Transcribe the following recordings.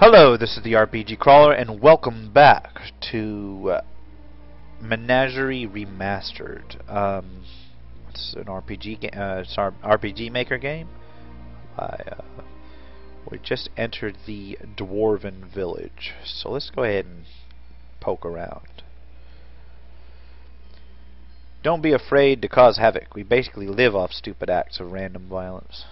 Hello, this is the RPG Crawler, and welcome back to Menagerie Remastered. It's an it's our RPG Maker game. We just entered the Dwarven Village, so let's go ahead and poke around. Don't be afraid to cause havoc. We basically live off stupid acts of random violence.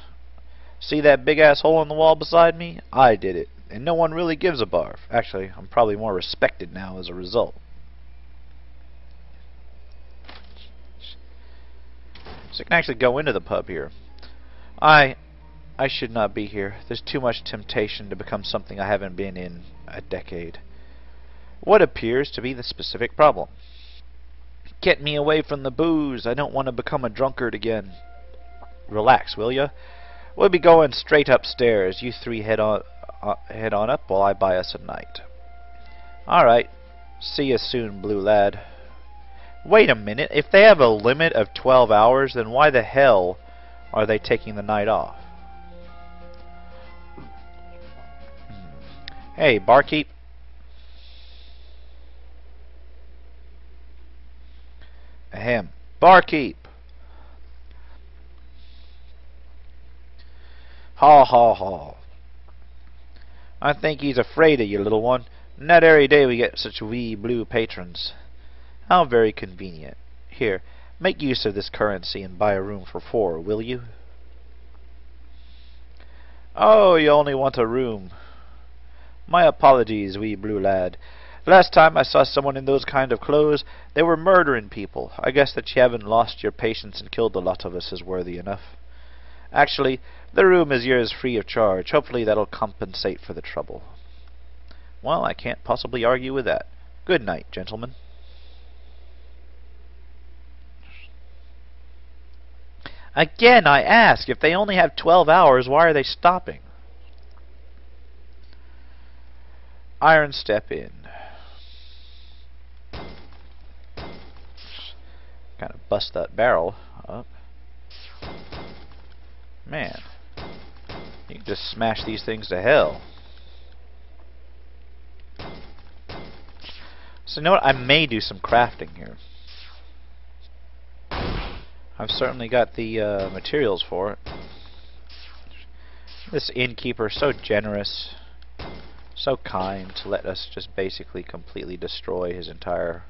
See that big ass hole in the wall beside me? I did it. And no one really gives a barf. Actually, I'm probably more respected now as a result. So I can actually go into the pub here. I should not be here. There's too much temptation to become something I haven't been in a decade. What appears to be the specific problem? Get me away from the booze. I don't want to become a drunkard again. Relax, will ya? We'll be going straight upstairs. You three head on up while I buy us a night. Alright. See you soon, blue lad. Wait a minute. If they have a limit of 12 hours, then why the hell are they taking the night off? Hey, barkeep. Ahem. Barkeep. Ha ha ha. I think he's afraid of you, little one. Not every day we get such wee blue patrons. How very convenient. Here, make use of this currency and buy a room for 4, will you? Oh, you only want a room. My apologies, wee blue lad. Last time I saw someone in those kind of clothes, they were murdering people. I guess that you haven't lost your patience and killed a lot of us is worthy enough. Actually, the room is yours free of charge. Hopefully that'll compensate for the trouble. Well, I can't possibly argue with that. Good night, gentlemen. Again, I ask, if they only have 12 hours, why are they stopping? Iron step in. Kind of bust that barrel up. Man, you can just smash these things to hell. So you know what? I may do some crafting here. I've certainly got the materials for it. This innkeeper is so generous, so kind to let us just basically completely destroy his entire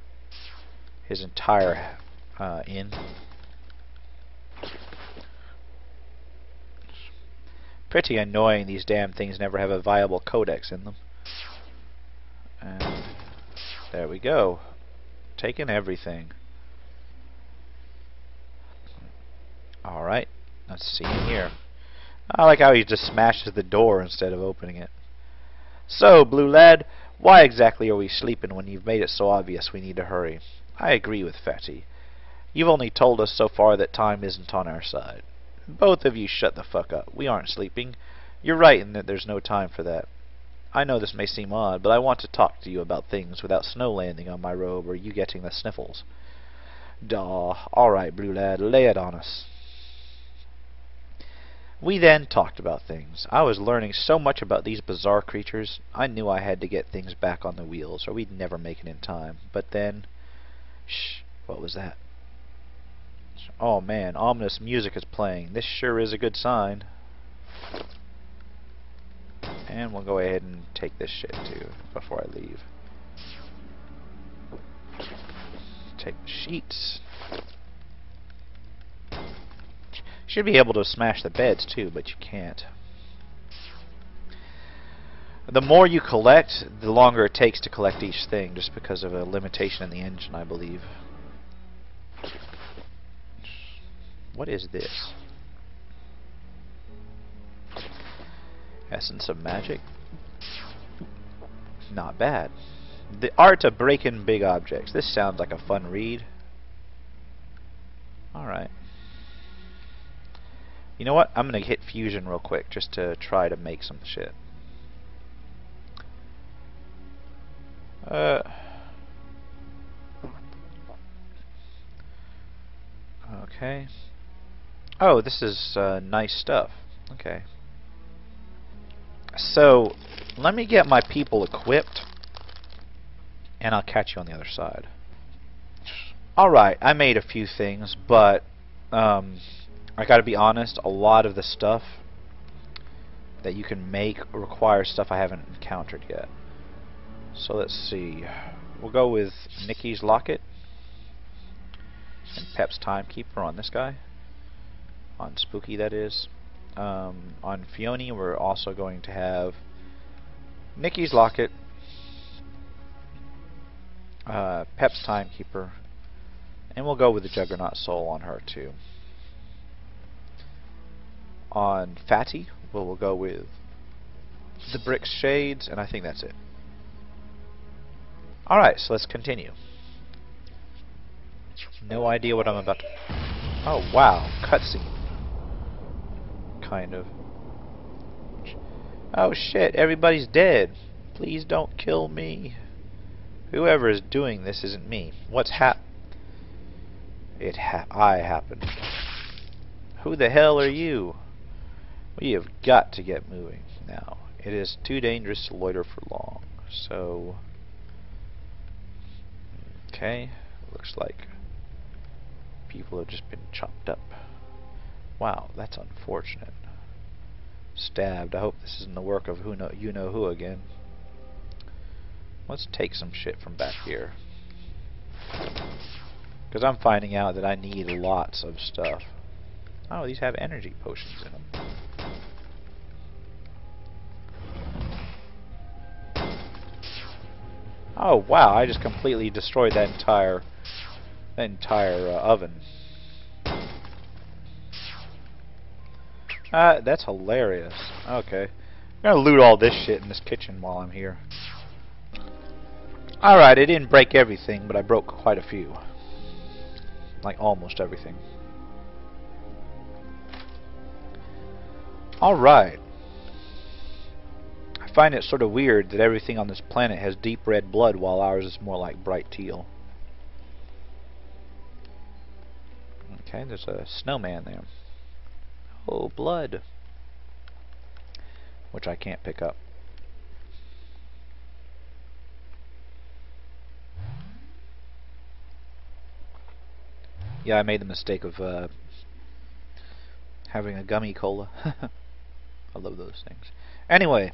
inn. Pretty annoying these damn things never have a viable codex in them. And there we go. Taking everything. Alright, let's see in here. I like how he just smashes the door instead of opening it. So, blue lad, why exactly are we sleeping when you've made it so obvious we need to hurry? I agree with Fatty. You've only told us so far that time isn't on our side. Both of you shut the fuck up. We aren't sleeping. You're right in that there's no time for that. I know this may seem odd, but I want to talk to you about things without snow landing on my robe or you getting the sniffles. Daw. Alright, blue lad, lay it on us. We then talked about things. I was learning so much about these bizarre creatures, I knew I had to get things back on the wheels, or we'd never make it in time. But then... Shh, what was that? Oh man, ominous music is playing. This sure is a good sign. And we'll go ahead and take this shit too before I leave. Take the sheets. Should be able to smash the beds too, but you can't. The more you collect, the longer it takes to collect each thing, just because of a limitation in the engine, I believe. What is this? Essence of magic? Not bad. The art of breaking big objects. This sounds like a fun read. Alright. You know what? I'm gonna hit fusion real quick just to try to make some shit. Okay. Oh, this is nice stuff. Okay. So, Let me get my people equipped, and I'll catch you on the other side. Alright, I made a few things, but I gotta be honest, a lot of the stuff that you can make requires stuff I haven't encountered yet. So let's see. We'll go with Nikki's Locket and Pep's Timekeeper on this guy. On Spooky, that is. On Fiona, we're also going to have Nikki's Locket, Pep's Timekeeper, and we'll go with the Juggernaut Soul on her too. On Fatty, we'll go with the Brick Shades, and I think that's it. Alright, so let's continue. No idea what I'm about to... Oh wow, cutscene. Kind of. Oh shit, everybody's dead. Please don't kill me. Whoever is doing this isn't me. What's I happened. Who the hell are you? We have got to get moving now. It is too dangerous to loiter for long. So... Okay, looks like people have just been chopped up. Wow, that's unfortunate. Stabbed. I hope this isn't the work of you know who again. Let's take some shit from back here, because I'm finding out that I need lots of stuff. Oh, these have energy potions in them. Oh wow, I just completely destroyed that entire oven. That's hilarious. Okay. I'm gonna loot all this shit in this kitchen while I'm here. Alright, I didn't break everything, but I broke quite a few. Like almost everything. Alright. I find it sort of weird that everything on this planet has deep red blood while ours is more like bright teal. Okay, there's a snowman there. Oh, blood. Which I can't pick up. Yeah, I made the mistake of having a gummy cola. I love those things. Anyway,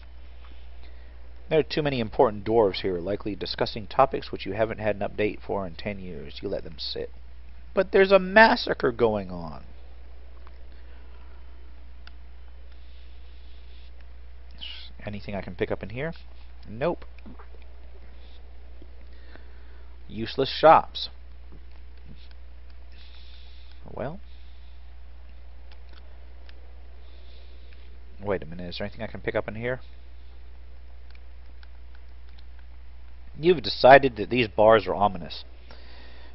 there are too many important dwarves here, likely discussing topics which you haven't had an update for in 10 years. You let them sit. But there's a massacre going on. Anything I can pick up in here? Nope. Useless shops. Well, wait a minute, is there anything I can pick up in here? You've decided that these bars are ominous,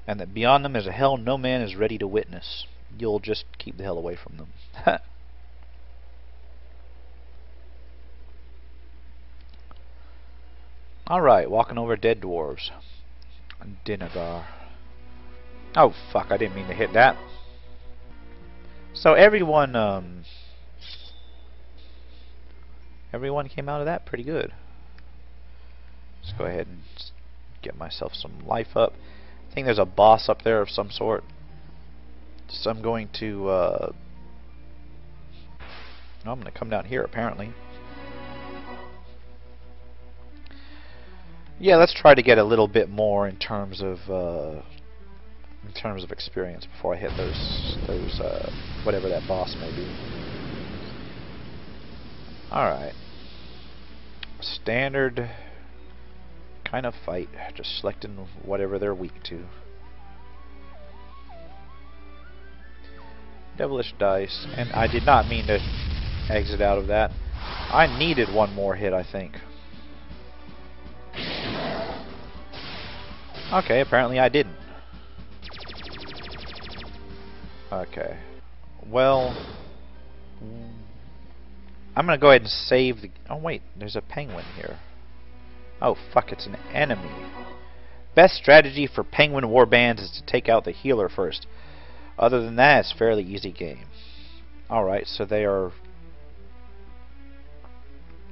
and that beyond them is a hell no man is ready to witness. You'll just keep the hell away from them. Alright, walking over dead dwarves. Dinagar. Oh fuck, I didn't mean to hit that. So everyone came out of that pretty good. Let's go ahead and get myself some life up. I think there's a boss up there of some sort. So I'm going to I'm gonna come down here apparently. Yeah, let's try to get a little bit more in terms of experience before I hit those whatever that boss may be. Alright. Standard kind of fight, just selecting whatever they're weak to. Devilish dice, and I did not mean to exit out of that. I needed one more hit, I think. Okay, apparently I didn't. Okay. Well, I'm gonna go ahead and save the... Oh wait, there's a penguin here. Oh fuck, it's an enemy. Best strategy for penguin warbands is to take out the healer first. Other than that, it's a fairly easy game. Alright, so they are...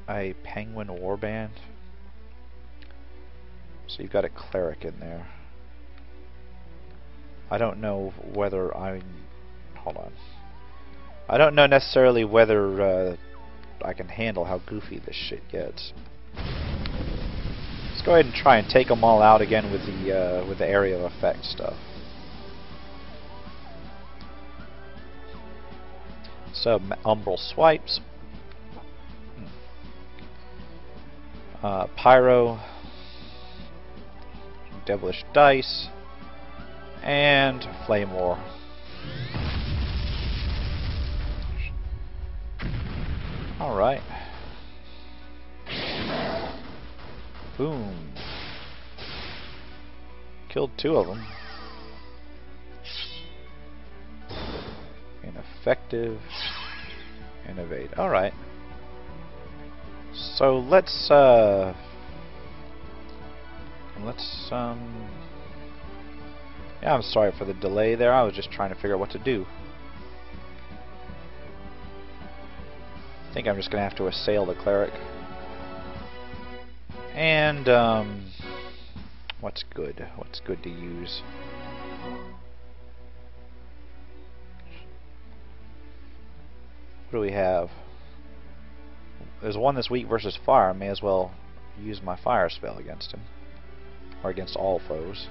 a penguin warband. So you've got a cleric in there. I don't know whether I'm... Hold on. I don't know necessarily whether I can handle how goofy this shit gets. Let's go ahead and try and take them all out again with the area of effect stuff. So umbral swipes, pyro, devilish dice, and flame war. All right. Boom. Killed 2 of them. Ineffective. Innovate. All right. So let's yeah, I'm sorry for the delay there. I was just trying to figure out what to do. I think I'm just going to have to assail the cleric. And what's good? What's good to use? What do we have? There's one this week versus fire. I may as well use my fire spell against him. Or against all foes.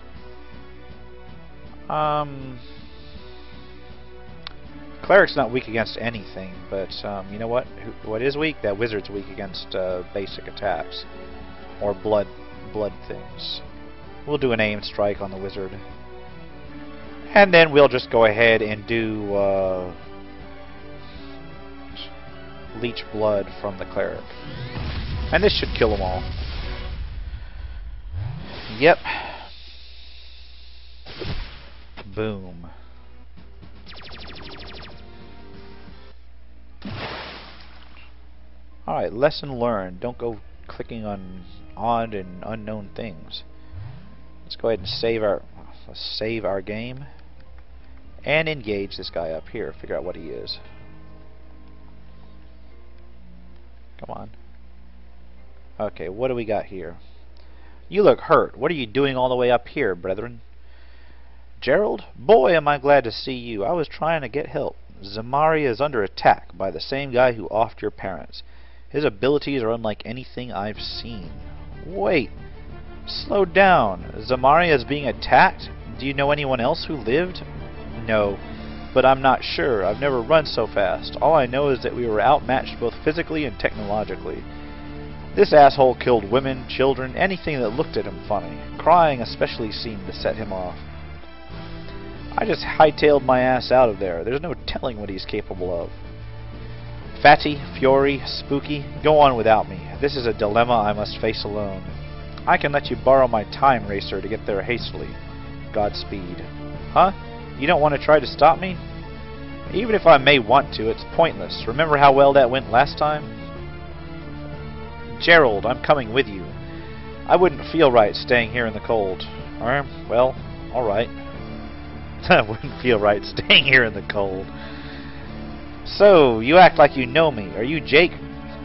Cleric's not weak against anything, but you know what? What is weak? That wizard's weak against basic attacks. Or blood things. We'll do an aim strike on the wizard. And then we'll just go ahead and do leech blood from the cleric. And this should kill them all. Yep. Boom. Alright, lesson learned. Don't go clicking on odd and unknown things. Let's go ahead and save our game and engage this guy up here. Figure out what he is. Come on. Okay, what do we got here? You look hurt. What are you doing all the way up here, brethren? Gerald? Boy, am I glad to see you. I was trying to get help. Zamaria is under attack by the same guy who offed your parents. His abilities are unlike anything I've seen. Wait. Slow down. Zamaria is being attacked? Do you know anyone else who lived? No. But I'm not sure. I've never run so fast. All I know is that we were outmatched both physically and technologically. This asshole killed women, children, anything that looked at him funny. Crying especially seemed to set him off. I just hightailed my ass out of there. There's no telling what he's capable of. Fatty, Fury, Spooky, go on without me. This is a dilemma I must face alone. I can let you borrow my time racer to get there hastily. Godspeed. Huh? You don't want to try to stop me? Even if I may want to, it's pointless. Remember how well that went last time? Gerald, I'm coming with you. I wouldn't feel right staying here in the cold. Well, alright. I wouldn't feel right staying here in the cold. So, you act like you know me. Are you Jake?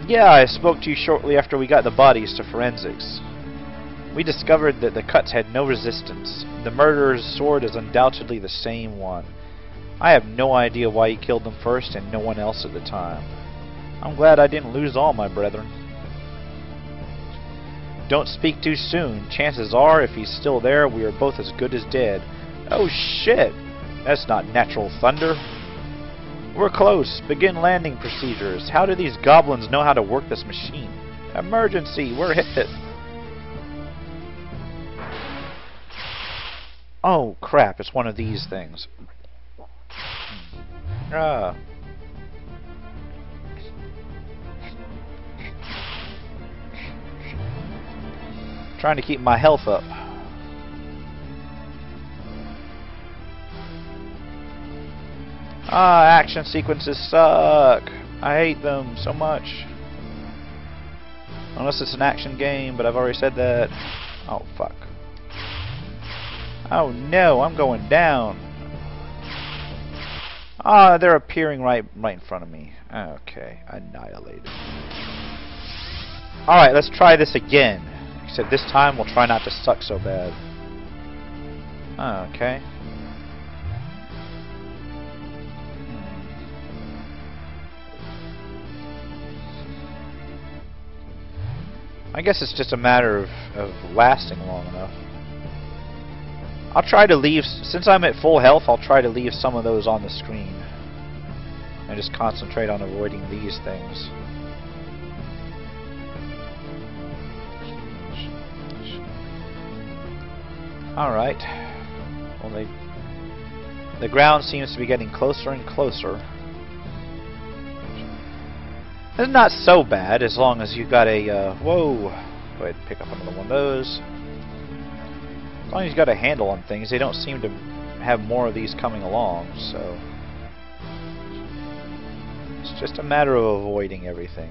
Yeah, I spoke to you shortly after we got the bodies to forensics. We discovered that the cuts had no resistance. The murderer's sword is undoubtedly the same one. I have no idea why he killed them first and no one else at the time. I'm glad I didn't lose all my brethren. Don't speak too soon. Chances are, if he's still there, we are both as good as dead. Oh shit! That's not natural thunder. We're close. Begin landing procedures. How do these goblins know how to work this machine? Emergency! We're hit! Oh crap, it's one of these things. Trying to keep my health up. Action sequences suck. I hate them so much. Unless it's an action game, but I've already said that. Oh, fuck. Oh no, I'm going down. They're appearing right in front of me. Okay, annihilated. Alright, let's try this again. Except this time we'll try not to suck so bad. Okay. I guess it's just a matter of lasting long enough. I'll try to leave, since I'm at full health, I'll try to leave some of those on the screen. And just concentrate on avoiding these things. Alright. Well, the ground seems to be getting closer and closer. It's not so bad as long as you've got a, whoa. Go ahead and pick up another one of those. As long as you've got a handle on things, they don't seem to have more of these coming along, so it's just a matter of avoiding everything.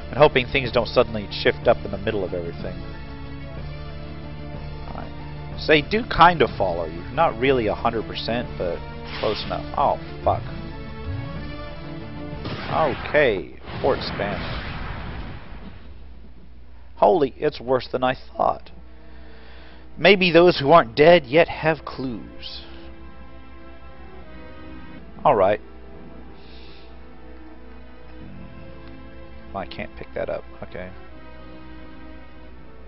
And hoping things don't suddenly shift up in the middle of everything. Alright. So they do kind of follow you. Not really 100%, but close enough. Oh, fuck. Okay, port spam. Holy, it's worse than I thought. Maybe those who aren't dead yet have clues. Alright. I can't pick that up. Okay.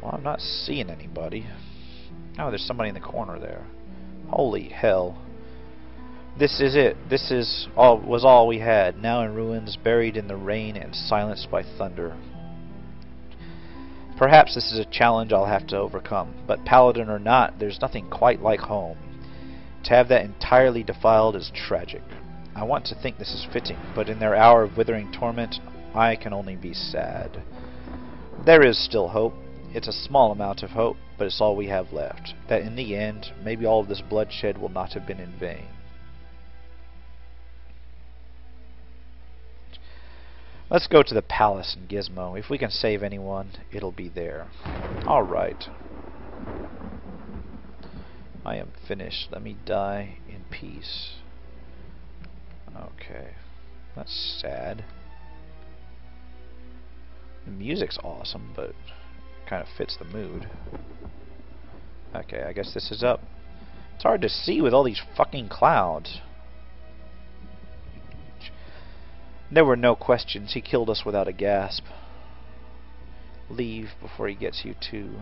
Well, I'm not seeing anybody. Oh, there's somebody in the corner there. Holy hell. This is it. This was all we had. Now in ruins, buried in the rain and silenced by thunder. Perhaps this is a challenge I'll have to overcome, but paladin or not, there's nothing quite like home. To have that entirely defiled is tragic. I want to think this is fitting, but in their hour of withering torment, I can only be sad. There is still hope. It's a small amount of hope, but it's all we have left. That in the end, maybe all of this bloodshed will not have been in vain. Let's go to the palace in Gizmo. If we can save anyone, it'll be there. Alright. I am finished. Let me die in peace. Okay. That's sad. The music's awesome, but kind of fits the mood. Okay, I guess this is up. It's hard to see with all these fucking clouds. There were no questions. He killed us without a gasp. Leave before he gets you too.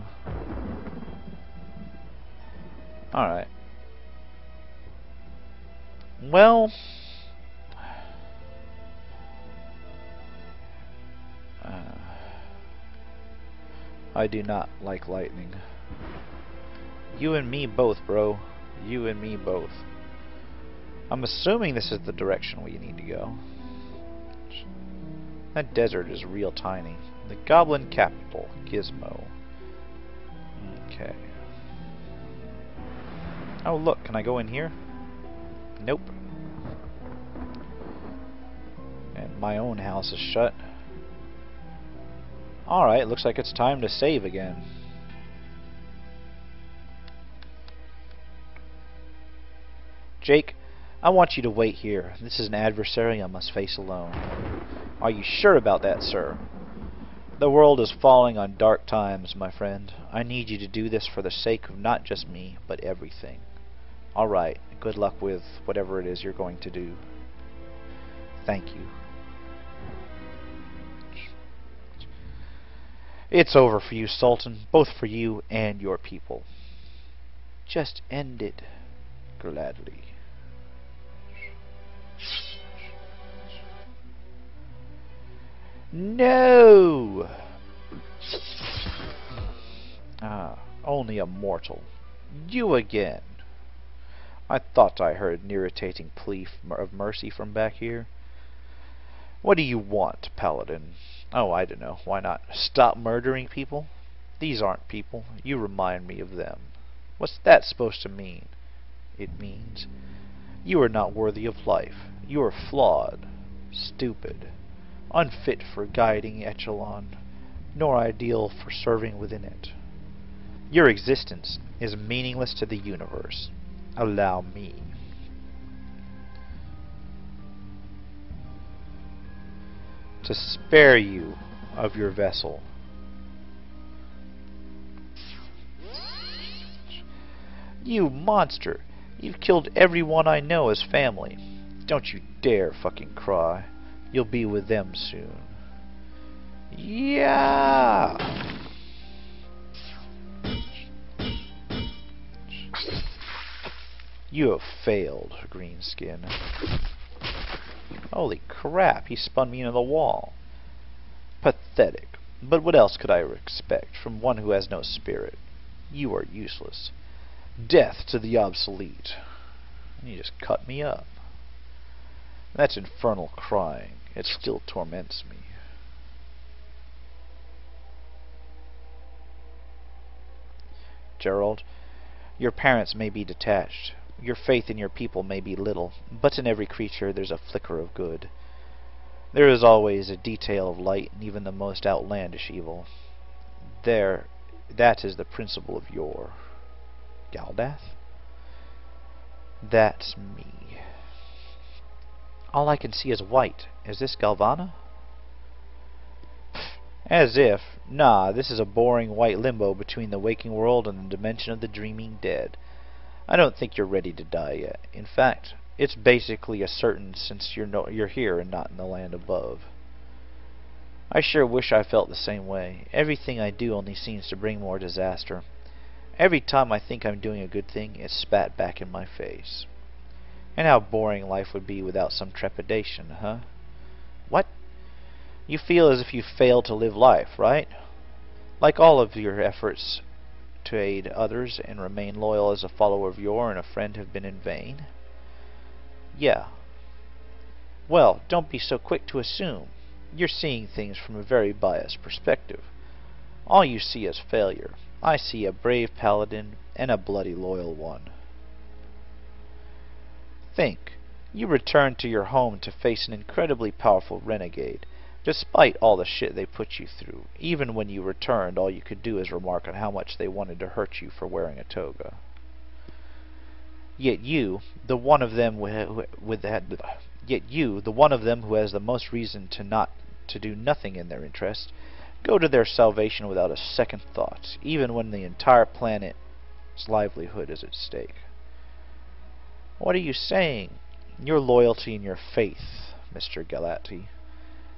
Alright. Well... I do not like lightning. You and me both, bro. You and me both. I'm assuming this is the direction we need to go. That desert is real tiny. The Goblin capital, Gizmo. Okay. Oh look, can I go in here? Nope. And my own house is shut. Alright, looks like it's time to save again. Jake, I want you to wait here. This is an adversary I must face alone. Are you sure about that, sir? The world is falling on dark times, my friend. I need you to do this for the sake of not just me, but everything. Alright, good luck with whatever it is you're going to do. Thank you. It's over for you, Sultan, both for you and your people. Just end it gladly. No! Ah, only a mortal. You again. I thought I heard an irritating plea of mercy from back here. What do you want, Paladin? Oh, I don't know. Why not stop murdering people? These aren't people. You remind me of them. What's that supposed to mean? It means you are not worthy of life. You are flawed, stupid, unfit for guiding echelon, nor ideal for serving within it. Your existence is meaningless to the universe. Allow me. to spare you of your vessel. You monster! You've killed everyone I know as family. Don't you dare fucking cry. You'll be with them soon. Yeah! You have failed, Greenskin. Holy crap, he spun me into the wall. Pathetic. But what else could I expect from one who has no spirit? You are useless. Death to the obsolete. And you just cut me up. That's infernal crying. It still torments me. Gerald, your parents may be detached. Your faith in your people may be little, but in every creature there's a flicker of good. There is always a detail of light in even the most outlandish evil. That is the principle of your Galdath? That's me. All I can see is white. Is this Galvana? As if. Nah, this is a boring white limbo between the waking world and the dimension of the dreaming dead. I don't think you're ready to die yet. In fact, it's basically a certain since you're here and not in the land above. I sure wish I felt the same way. Everything I do only seems to bring more disaster. Every time I think I'm doing a good thing, it's spat back in my face. And how boring life would be without some trepidation, huh? What? You feel as if you failed to live life, right? Like all of your efforts to aid others and remain loyal as a follower of Yor and a friend have been in vain? Yeah. Well, don't be so quick to assume. You're seeing things from a very biased perspective. All you see is failure. I see a brave paladin and a bloody loyal one. Think. You returned to your home to face an incredibly powerful renegade. Despite all the shit they put you through, even when you returned, all you could do is remark on how much they wanted to hurt you for wearing a toga. Yet you, the one of them who has the most reason to do nothing in their interest, go to their salvation without a second thought, even when the entire planet's livelihood is at stake. What are you saying? Your loyalty and your faith, Mr. Galati.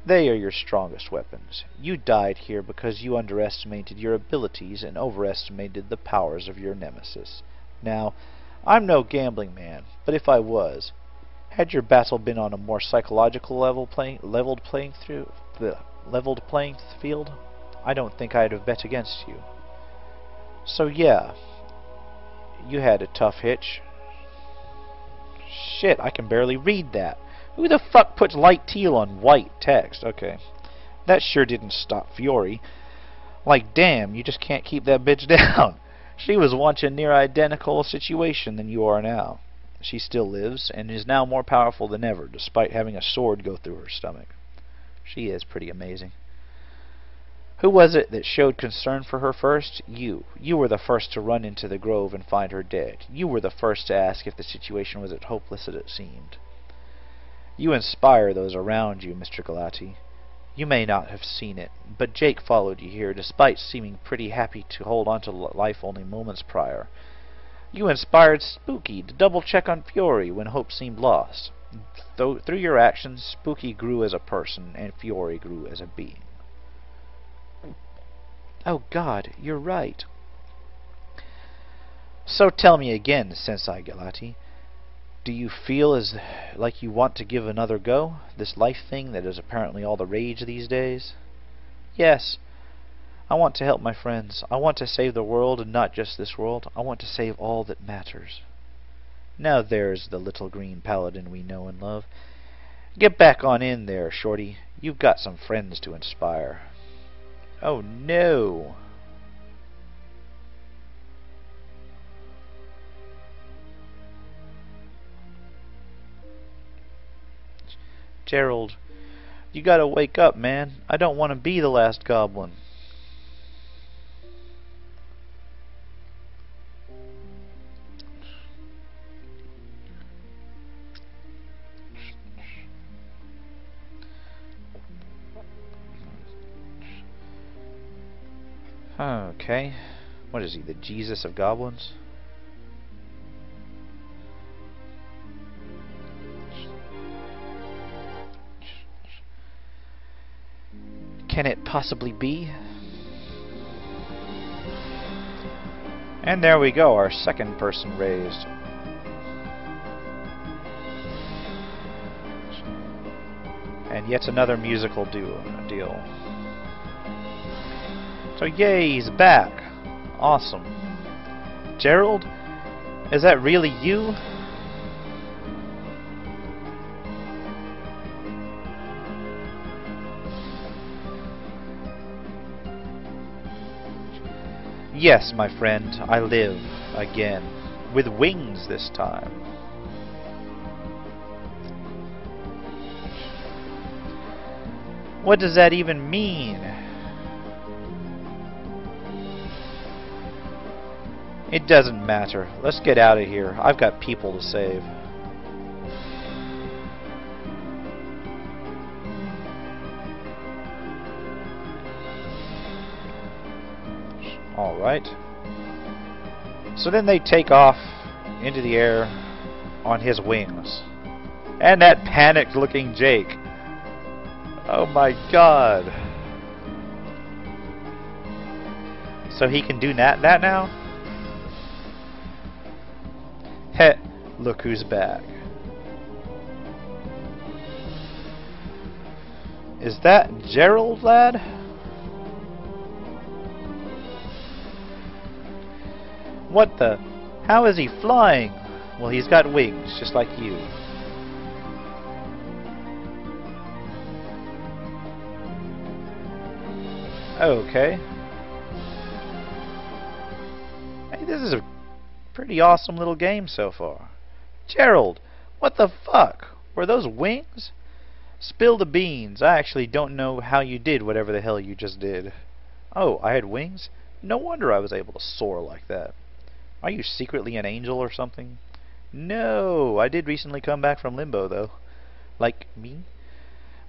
They are your strongest weapons. You died here because you underestimated your abilities and overestimated the powers of your nemesis. Now, I'm no gambling man, but if I was, had your battle been on a more psychological leveled playing field, I don't think I'd have bet against you. So yeah, you had a tough hitch. Shit, I can barely read that. Who the fuck puts light teal on white text? Okay. That sure didn't stop Fiore. Like, damn, you just can't keep that bitch down. She was once in near identical situation than you are now. She still lives, and is now more powerful than ever, despite having a sword go through her stomach. She is pretty amazing. Who was it that showed concern for her first? You. You were the first to run into the grove and find her dead. You were the first to ask if the situation was as hopeless as it seemed. You inspire those around you, Mr. Galati. You may not have seen it, but Jake followed you here, despite seeming pretty happy to hold on to life only moments prior. You inspired Spooky to double-check on Fiore when hope seemed lost. Through your actions, Spooky grew as a person, and Fiore grew as a being. Oh God, you're right. So tell me again, Sensei Galati, do you feel like you want to give another go? This life thing that is apparently all the rage these days? Yes. I want to help my friends. I want to save the world, and not just this world. I want to save all that matters. Now there's the little green paladin we know and love. Get back on in there, Shorty. You've got some friends to inspire. Oh no! Gerald, you gotta wake up, man. I don't want to be the last goblin. Okay. What is he, the Jesus of goblins? Can it possibly be? And there we go, our second person raised. And yet another musical deal. So yay, he's back. Awesome. Gerald? Is that really you? Yes, my friend, I live again. With wings this time. What does that even mean? It doesn't matter. Let's get out of here. I've got people to save. Alright. So then they take off into the air on his wings. And that panicked looking Jake. Oh my god. So he can do that now? Heh, look who's back. Is that Gerald, lad? What the? How is he flying? Well, he's got wings, just like you. Okay. Hey, this is a pretty awesome little game so far. Gerald, what the fuck? Were those wings? Spill the beans. I actually don't know how you did whatever the hell you just did. Oh, I had wings? No wonder I was able to soar like that. Are you secretly an angel or something? No, I did recently come back from limbo, though. Like me?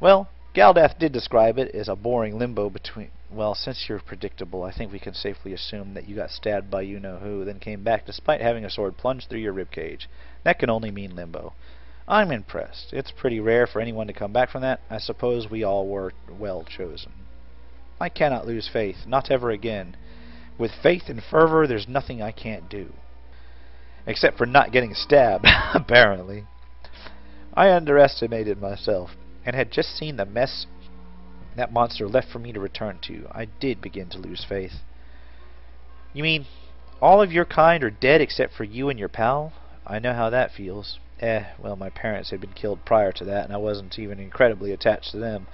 Well, Galdath did describe it as a boring limbo between... Well, since you're predictable, I think we can safely assume that you got stabbed by you-know-who, then came back despite having a sword plunged through your ribcage. That can only mean limbo. I'm impressed. It's pretty rare for anyone to come back from that. I suppose we all were well chosen. I cannot lose faith, not ever again. With faith and fervor, there's nothing I can't do. Except for not getting stabbed, apparently. I underestimated myself, and had just seen the mess that monster left for me to return to. I did begin to lose faith. You mean, all of your kind are dead except for you and your pal? I know how that feels. Well, my parents had been killed prior to that, and I wasn't even incredibly attached to them.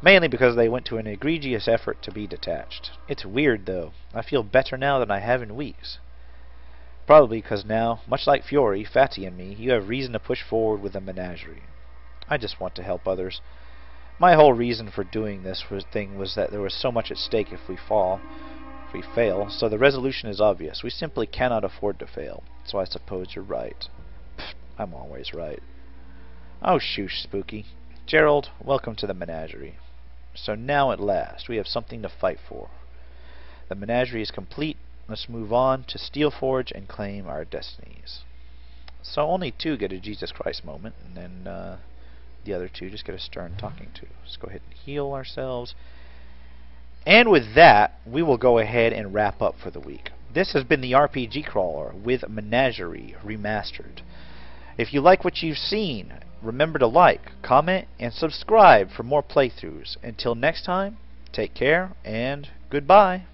Mainly because they went to an egregious effort to be detached. It's weird, though. I feel better now than I have in weeks. Probably because now, much like Fiore, Fatty, and me, you have reason to push forward with the menagerie. I just want to help others. My whole reason for doing this thing was that there was so much at stake if we fail, so the resolution is obvious. We simply cannot afford to fail. So I suppose you're right. Pfft, I'm always right. Oh, shoosh, Spooky. Gerald, welcome to the menagerie. So now at last, we have something to fight for. The menagerie is complete. Let's move on to Steelforge and claim our destinies. So only two get a Jesus Christ moment, and then the other two just get a stern talking to. Let's go ahead and heal ourselves. And with that, we will go ahead and wrap up for the week. This has been the RPG Crawler with Menagerie Remastered. If you like what you've seen, remember to like, comment, and subscribe for more playthroughs. Until next time, take care, and goodbye.